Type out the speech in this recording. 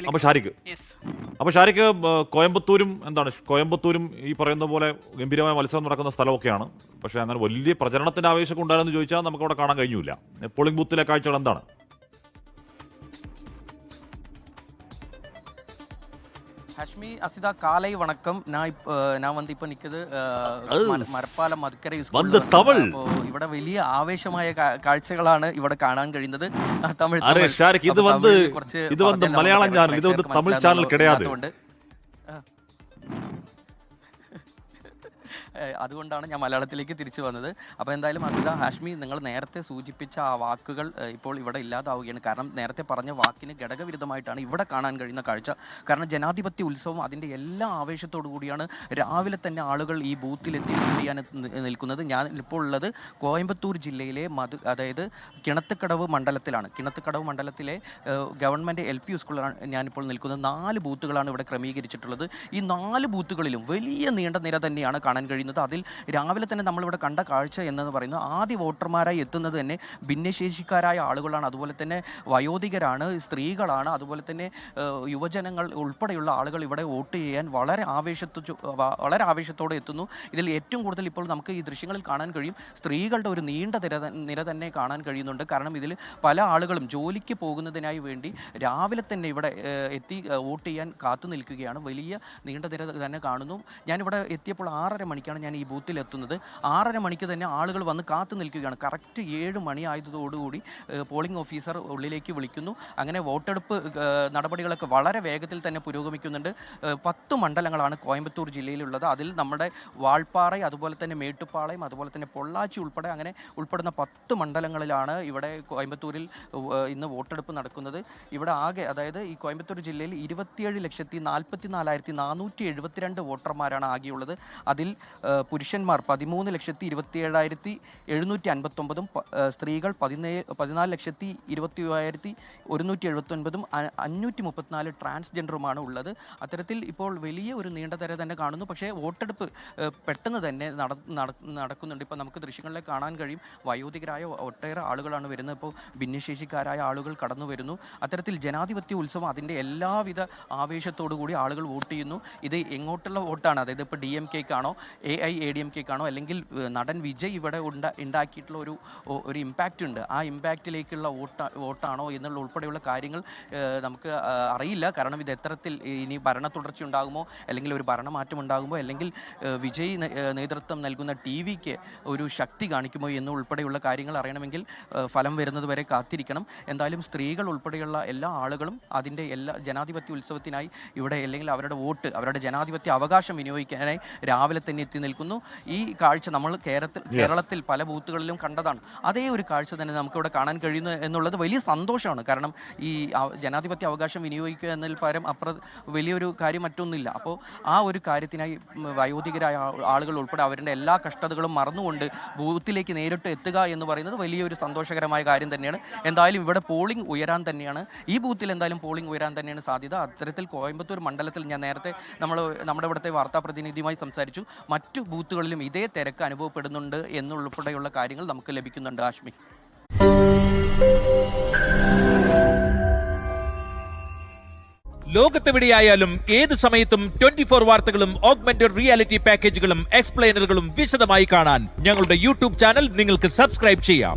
അപ്പൊ ഷാരിക്ക് കോയമ്പത്തൂരും ഈ പറയുന്ന പോലെ ഗംഭീരമായ മത്സരം നടക്കുന്ന സ്ഥലമൊക്കെയാണ്. പക്ഷെ അങ്ങനെ വലിയ പ്രചരണത്തിന്റെ ആവേശമൊക്കെ ഉണ്ടായെന്ന് ചോദിച്ചാൽ നമുക്ക് അവിടെ കാണാൻ കഴിഞ്ഞില്ല. പോളിംഗ് ബൂത്തിലെ കാഴ്ചകൾ എന്താണ്? ஹஷ்மி அசிதா காலை வணக்கம். நான் வந்து இப்போ நிற்குது മരപ്പാലം മധുക്കര സ്കൂളിൽ. ഇവിടെ വലിയ ആവേശമായ കാഴ്ചകളാണ് ഇവിടെ കാണാൻ കഴിയുന്നത്. മലയാളം ചാനൽ, ഇത് തമിഴ് ചാനൽ കിടയാതെ. അതുകൊണ്ടാണ് ഞാൻ മലയാളത്തിലേക്ക് തിരിച്ചു വന്നത്. അപ്പോൾ എന്തായാലും അസിത, ഹാഷ്മി, നിങ്ങൾ നേരത്തെ സൂചിപ്പിച്ച ആ വാക്കുകൾ ഇപ്പോൾ ഇവിടെ ഇല്ലാതാവുകയാണ്. കാരണം നേരത്തെ പറഞ്ഞ വാക്കിന് ഘടകവിരുദ്ധമായിട്ടാണ് ഇവിടെ കാണാൻ കഴിയുന്ന കാഴ്ച. കാരണം ജനാധിപത്യ ഉത്സവം അതിൻ്റെ എല്ലാ ആവേശത്തോടു കൂടിയാണ് രാവിലെ തന്നെ ആളുകൾ ഈ ബൂത്തിലെത്തി ചെയ്യാൻ നിൽക്കുന്നത്. ഞാൻ ഇപ്പോൾ ഉള്ളത് കോയമ്പത്തൂർ ജില്ലയിലെ അതായത് കിണത്തുക്കടവ് മണ്ഡലത്തിലാണ്. കിണത്തുക്കടവ് മണ്ഡലത്തിലെ ഗവൺമെൻറ് LP സ്കൂളിലാണ് ഞാനിപ്പോൾ നിൽക്കുന്നത്. 4 ബൂത്തുകളാണ് ഇവിടെ ക്രമീകരിച്ചിട്ടുള്ളത്. ഈ 4 ബൂത്തുകളിലും വലിയ നീണ്ട നിര തന്നെയാണ് കാണാൻ കഴിയുന്നത്. അതിൽ രാവിലെ തന്നെ നമ്മളിവിടെ കണ്ട കാഴ്ച എന്ന് പറയുന്നത് ആദ്യ വോട്ടർമാരായി എത്തുന്നത് തന്നെ ഭിന്നശേഷിക്കാരായ ആളുകളാണ്. അതുപോലെ തന്നെ വയോധികരാണ്, സ്ത്രീകളാണ്, അതുപോലെ തന്നെ യുവജനങ്ങൾ ഉൾപ്പെടെയുള്ള ആളുകൾ ഇവിടെ വോട്ട് ചെയ്യാൻ വളരെ ആവേശത്തോടെ എത്തുന്നു. ഇതിൽ ഏറ്റവും കൂടുതൽ ഇപ്പോൾ നമുക്ക് ഈ ദൃശ്യങ്ങളിൽ കാണാൻ കഴിയും സ്ത്രീകളുടെ ഒരു നീണ്ട നിര തന്നെ കാണാൻ കഴിയുന്നുണ്ട്. കാരണം ഇതിൽ പല ആളുകളും ജോലിക്ക് പോകുന്നതിനായി വേണ്ടി രാവിലെ തന്നെ ഇവിടെ എത്തി വോട്ട് ചെയ്യാൻ കാത്തു നിൽക്കുകയാണ്. വലിയ നീണ്ട നിര തന്നെ കാണുന്നു. ഞാനിവിടെ എത്തിയപ്പോൾ 6:30 മണിക്കാണ് ഞാൻ ഈ ബൂത്തിൽ എത്തുന്നത്. 6:30 മണിക്ക് തന്നെ ആളുകൾ വന്ന് കാത്തു നിൽക്കുകയാണ്. കറക്റ്റ് 7 മണി ആയതോടുകൂടി പോളിംഗ് ഓഫീസർ ഉള്ളിലേക്ക് വിളിക്കുന്നു. അങ്ങനെ വോട്ടെടുപ്പ് നടപടികളൊക്കെ വളരെ വേഗത്തിൽ തന്നെ പുരോഗമിക്കുന്നുണ്ട്. 10 മണ്ഡലങ്ങളാണ് കോയമ്പത്തൂർ ജില്ലയിലുള്ളത്. അതിൽ നമ്മുടെ വാൾപ്പാറ, അതുപോലെ തന്നെ മേട്ടുപ്പാളയം, അതുപോലെ തന്നെ പൊള്ളാച്ചി അങ്ങനെ ഉൾപ്പെടുന്ന 10 മണ്ഡലങ്ങളിലാണ് ഇവിടെ കോയമ്പത്തൂരിൽ ഇന്ന് വോട്ടെടുപ്പ് നടക്കുന്നത്. ഇവിടെ ആകെ, അതായത് ഈ കോയമ്പത്തൂർ ജില്ലയിൽ 27,44,472 വോട്ടർമാരാണ് ആകെയുള്ളത്. അതിൽ പുരുഷന്മാർ 13,27,759, സ്ത്രീകൾ 14,27,179, 534 ട്രാൻസ്ജെൻഡറുമാണ് ഉള്ളത്. അത്തരത്തിൽ ഇപ്പോൾ വലിയ ഒരു നീണ്ട നിര തന്നെ കാണുന്നു. പക്ഷേ വോട്ടെടുപ്പ് പെട്ടെന്ന് തന്നെ നടക്കുന്നുണ്ട്. ഇപ്പോൾ നമുക്ക് ദൃശ്യങ്ങളിലേക്ക് കാണാൻ കഴിയും വയോധികരായ ഒട്ടേറെ ആളുകളാണ് വരുന്നത്. ഇപ്പോൾ ഭിന്നശേഷിക്കാരായ ആളുകൾ കടന്നു വരുന്നു. അത്തരത്തിൽ ജനാധിപത്യ ഉത്സവം അതിൻ്റെ എല്ലാവിധ ആവേശത്തോടു കൂടി ആളുകൾ വോട്ട് ചെയ്യുന്നു. ഇത് എങ്ങോട്ടുള്ള വോട്ടാണ്? അതായത് ഇപ്പോൾ DMK-ക്കാണോ, AIADMK-ക്കാണോ, അല്ലെങ്കിൽ നടൻ വിജയ് ഇവിടെ ഉണ്ടാക്കിയിട്ടുള്ള ഒരു ഇമ്പാക്റ്റ് ഉണ്ട്, ആ ഇമ്പാക്റ്റിലേക്കുള്ള വോട്ടാണോ എന്നുള്ള ഉൾപ്പെടെയുള്ള കാര്യങ്ങൾ നമുക്ക് അറിയില്ല. കാരണം ഇത് എത്തരത്തിൽ ഇനി ഭരണ തുടർച്ച ഉണ്ടാകുമോ, അല്ലെങ്കിൽ ഒരു ഭരണമാറ്റം ഉണ്ടാകുമോ, അല്ലെങ്കിൽ വിജയ് നേതൃത്വം നൽകുന്ന TV-ക്ക് ഒരു ശക്തി കാണിക്കുമോ എന്ന് ഉൾപ്പെടെയുള്ള കാര്യങ്ങൾ അറിയണമെങ്കിൽ ഫലം വരുന്നത് വരെ കാത്തിരിക്കണം. എന്തായാലും സ്ത്രീകൾ ഉൾപ്പെടെയുള്ള എല്ലാ ആളുകളും അതിൻ്റെ എല്ലാ ജനാധിപത്യ ഉത്സവത്തിനായി ഇവിടെ, അല്ലെങ്കിൽ അവരുടെ വോട്ട്, അവരുടെ ജനാധിപത്യ അവകാശം വിനിയോഗിക്കാനായി രാവിലെ തന്നെ എത്തി നിൽക്കുന്നു. ഈ കാഴ്ച നമ്മൾ കേരളത്തിൽ പല ബൂത്തുകളിലും കണ്ടതാണ്. അതേ ഒരു കാഴ്ച തന്നെ നമുക്കിവിടെ കാണാൻ കഴിയുന്നു എന്നുള്ളത് വലിയ സന്തോഷമാണ്. കാരണം ഈ ജനാധിപത്യ അവകാശം വിനിയോഗിക്കുക എന്നതിൽ പകരം വലിയൊരു കാര്യം മറ്റൊന്നുമില്ല. അപ്പോൾ ആ ഒരു കാര്യത്തിനായി വയോധികരായ ആളുകൾ ഉൾപ്പെടെ അവരുടെ എല്ലാ കഷ്ടതകളും മറന്നുകൊണ്ട് ബൂത്തിലേക്ക് നേരിട്ട് എത്തുക എന്ന് പറയുന്നത് വലിയൊരു സന്തോഷകരമായ കാര്യം തന്നെയാണ്. എന്തായാലും ഇവിടെ പോളിംഗ് ഉയരാൻ തന്നെയാണ്, ഈ ബൂത്തിൽ എന്തായാലും പോളിംഗ് ഉയരാൻ തന്നെയാണ് സാധ്യത. അത്തരത്തിൽ കോയമ്പത്തൂർ മണ്ഡലത്തിൽ ഞാൻ നേരത്തെ നമ്മുടെ ഇവിടുത്തെ വാർത്താ പ്രതിനിധിയുമായി സംസാരിച്ചു. മറ്റു ബൂത്തുകളിലും ഇതേ തിരക്ക് അനുഭവപ്പെടുന്നുണ്ട് എന്നുൾപ്പെടെയുള്ള കാര്യങ്ങൾ നമുക്ക് ലഭിക്കുന്നുണ്ട്. ആഷ്മി, ലോകത്തെവിടെയായാലും ഏത് സമയത്തും 24 വാർത്തകളും ഓഗ്മെന്റഡ് റിയാലിറ്റി പാക്കേജുകളും എക്സ്പ്ലെയിനറുകളും വിശദമായി കാണാൻ ഞങ്ങളുടെ YouTube ചാനൽ നിങ്ങൾക്ക് സബ്സ്ക്രൈബ് ചെയ്യാം.